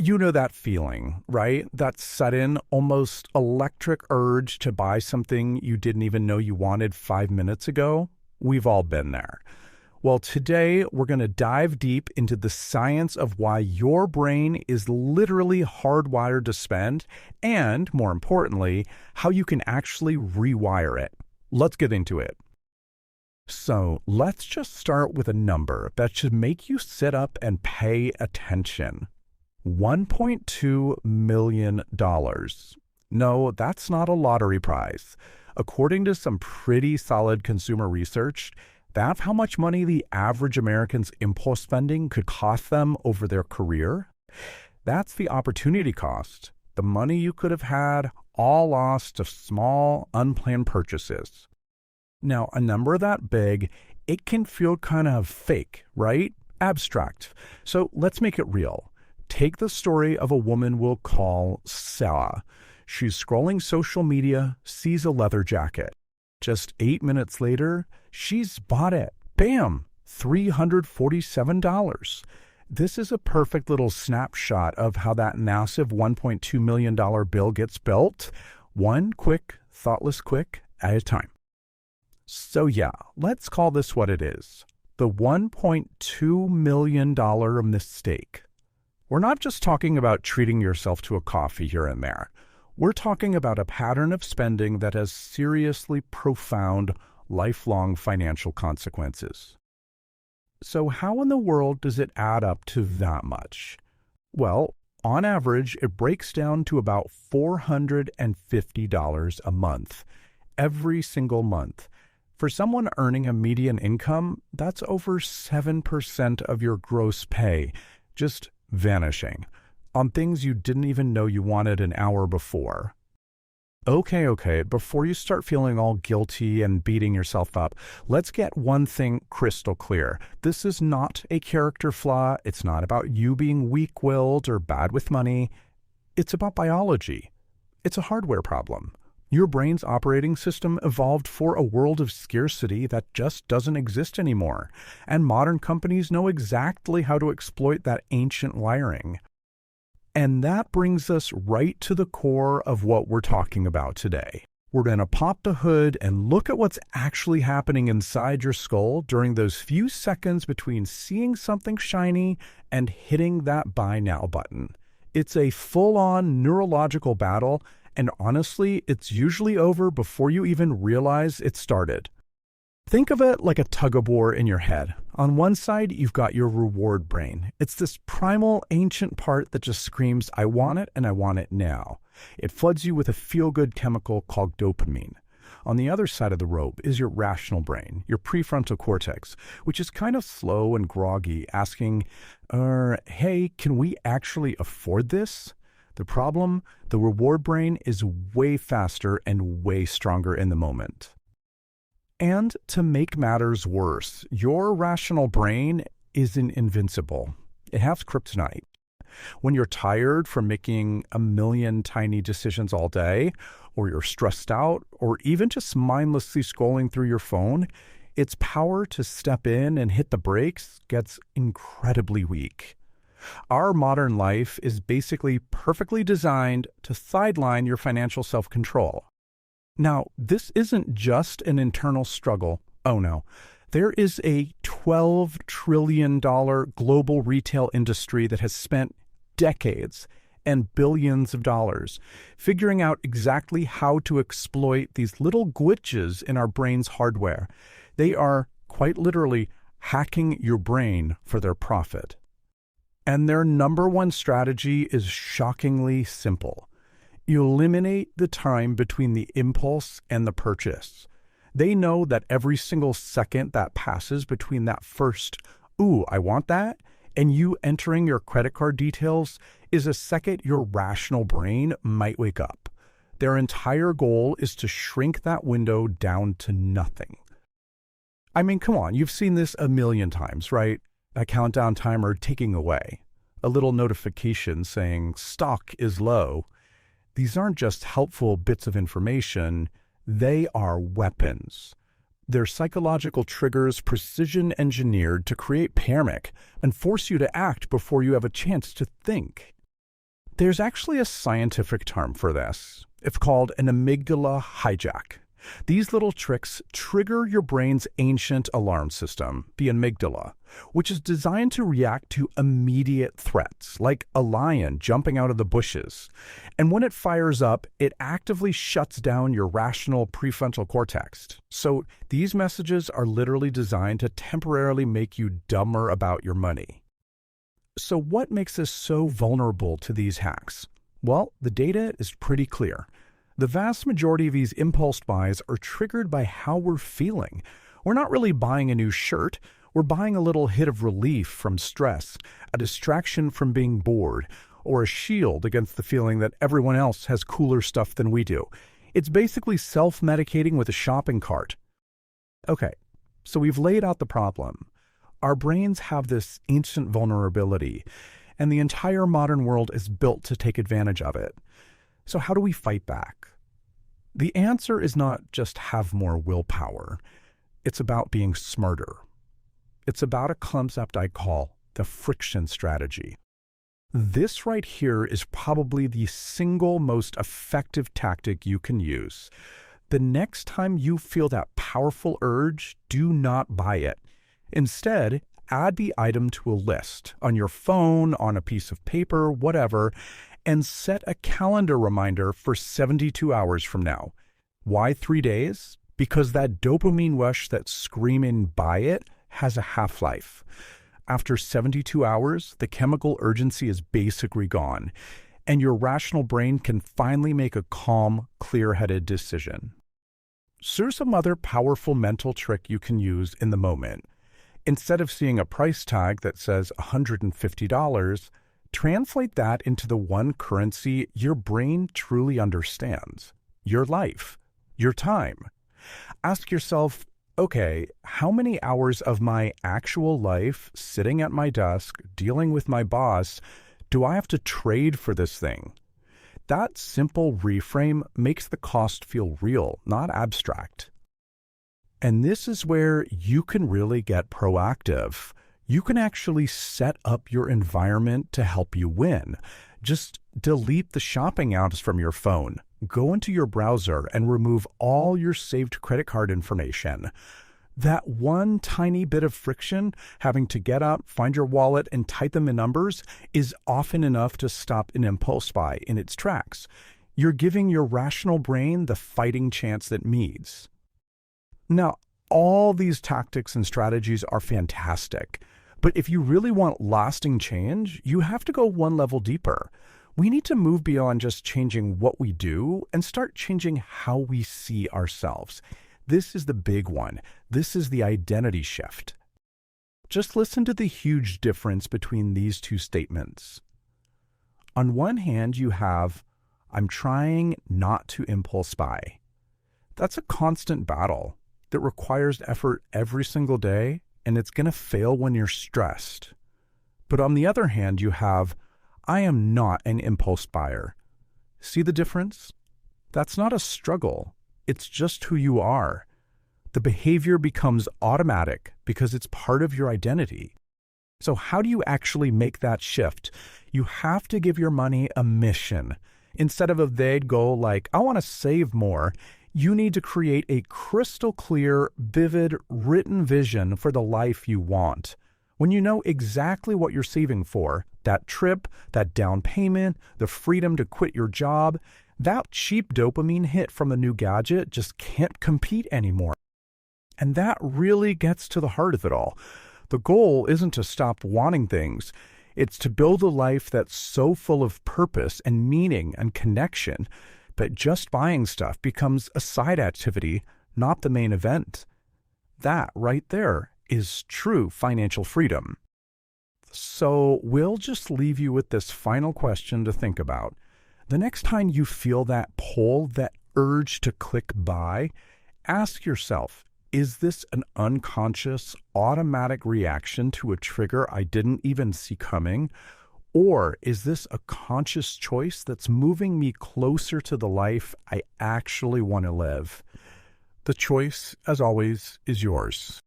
You know that feeling, right? That sudden, almost electric urge to buy something you didn't even know you wanted 5 minutes ago? We've all been there. Well, today we're going to dive deep into the science of why your brain is literally hardwired to spend, and more importantly, how you can actually rewire it. Let's get into it. So, let's just start with a number that should make you sit up and pay attention. $1.2 million. No, that's not a lottery prize. According to some pretty solid consumer research, that's how much money the average American's impulse spending could cost them over their career. That's the opportunity cost, the money you could have had all lost to small, unplanned purchases. Now, a number that big, it can feel kind of fake, right? Abstract. So let's make it real. Take the story of a woman we'll call Sarah. She's scrolling social media, sees a leather jacket. Just 8 minutes later, she's bought it. Bam! $347. This is a perfect little snapshot of how that massive $1.2 million bill gets built, one quick, thoughtless click at a time. So yeah, let's call this what it is. The $1.2 million mistake. We're not just talking about treating yourself to a coffee here and there. We're talking about a pattern of spending that has seriously profound, lifelong financial consequences. So how in the world does it add up to that much? On average, it breaks down to about $450 a month, every single month. For someone earning a median income, that's over 7% of your gross pay, just vanishing, on things you didn't even know you wanted an hour before. Okay, before you start feeling all guilty and beating yourself up, let's get one thing crystal clear. This is not a character flaw. It's not about you being weak-willed or bad with money. It's about biology. It's a hardware problem. Your brain's operating system evolved for a world of scarcity that just doesn't exist anymore, and modern companies know exactly how to exploit that ancient wiring. And that brings us right to the core of what we're talking about today. We're going to pop the hood and look at what's actually happening inside your skull during those few seconds between seeing something shiny and hitting that buy now button. It's a full-on neurological battle, and honestly, it's usually over before you even realize it started. Think of it like a tug-of-war in your head. On one side, you've got your reward brain. It's this primal, ancient part that just screams, I want it and I want it now. It floods you with a feel-good chemical called dopamine. On the other side of the rope is your rational brain, your prefrontal cortex, which is kind of slow and groggy, asking, hey, can we actually afford this? The problem, the reward brain is way faster and way stronger in the moment. And to make matters worse, your rational brain isn't invincible. It has kryptonite. When you're tired from making a million tiny decisions all day, or you're stressed out, or even just mindlessly scrolling through your phone, its power to step in and hit the brakes gets incredibly weak. Our modern life is basically perfectly designed to sideline your financial self-control. Now, this isn't just an internal struggle. Oh no. There is a $12 trillion global retail industry that has spent decades and billions of dollars figuring out exactly how to exploit these little glitches in our brain's hardware. They are, quite literally, hacking your brain for their profit. And their number one strategy is shockingly simple. You eliminate the time between the impulse and the purchase. They know that every single second that passes between that first, ooh, I want that, and you entering your credit card details is a second your rational brain might wake up. Their entire goal is to shrink that window down to nothing. I mean, come on, you've seen this a million times, right? A countdown timer ticking away, a little notification saying stock is low. These aren't just helpful bits of information, they are weapons. They're psychological triggers precision engineered to create panic and force you to act before you have a chance to think. There's actually a scientific term for this. It's called an amygdala hijack. These little tricks trigger your brain's ancient alarm system, the amygdala, which is designed to react to immediate threats, like a lion jumping out of the bushes. And when it fires up, it actively shuts down your rational prefrontal cortex. So these messages are literally designed to temporarily make you dumber about your money. So what makes us so vulnerable to these hacks? Well, the data is pretty clear. The vast majority of these impulse buys are triggered by how we're feeling. We're not really buying a new shirt. We're buying a little hit of relief from stress, a distraction from being bored, or a shield against the feeling that everyone else has cooler stuff than we do. It's basically self-medicating with a shopping cart. Okay, so we've laid out the problem. Our brains have this ancient vulnerability, and the entire modern world is built to take advantage of it. So how do we fight back? The answer is not just have more willpower. It's about being smarter. It's about a concept I call the friction strategy. This right here is probably the single most effective tactic you can use. The next time you feel that powerful urge, do not buy it. Instead, add the item to a list on your phone, on a piece of paper, whatever, and set a calendar reminder for 72 hours from now. Why 3 days? Because that dopamine rush that's screaming buy it has a half-life. After 72 hours, the chemical urgency is basically gone, and your rational brain can finally make a calm, clear-headed decision. So here's some other powerful mental trick you can use in the moment. Instead of seeing a price tag that says $150, translate that into the one currency your brain truly understands: your life, your time. Ask yourself, okay, how many hours of my actual life sitting at my desk, dealing with my boss, do I have to trade for this thing? That simple reframe makes the cost feel real, not abstract. And this is where you can really get proactive. You can actually set up your environment to help you win. Just delete the shopping apps from your phone. Go into your browser and remove all your saved credit card information. That one tiny bit of friction, having to get up, find your wallet, and type them in numbers, is often enough to stop an impulse buy in its tracks. You're giving your rational brain the fighting chance it needs. Now, all these tactics and strategies are fantastic, but if you really want lasting change, you have to go one level deeper. We need to move beyond just changing what we do and start changing how we see ourselves. This is the big one. This is the identity shift. Just listen to the huge difference between these two statements. On one hand, you have, I'm trying not to impulse buy. That's a constant battle that requires effort every single day, and it's going to fail when you're stressed. But on the other hand, you have, I am not an impulse buyer. See the difference? That's not a struggle. It's just who you are. The behavior becomes automatic because it's part of your identity. So how do you actually make that shift? You have to give your money a mission. Instead of a vague goal like, I want to save more, you need to create a crystal clear, vivid, written vision for the life you want. When you know exactly what you're saving for, that trip, that down payment, the freedom to quit your job, that cheap dopamine hit from a new gadget just can't compete anymore. And that really gets to the heart of it all. The goal isn't to stop wanting things. It's to build a life that's so full of purpose and meaning and connection that just buying stuff becomes a side activity, not the main event. That right there is true financial freedom. So we'll just leave you with this final question to think about. The next time you feel that pull, that urge to click buy, ask yourself, is this an unconscious, automatic reaction to a trigger I didn't even see coming? Or is this a conscious choice that's moving me closer to the life I actually want to live? The choice, as always, is yours.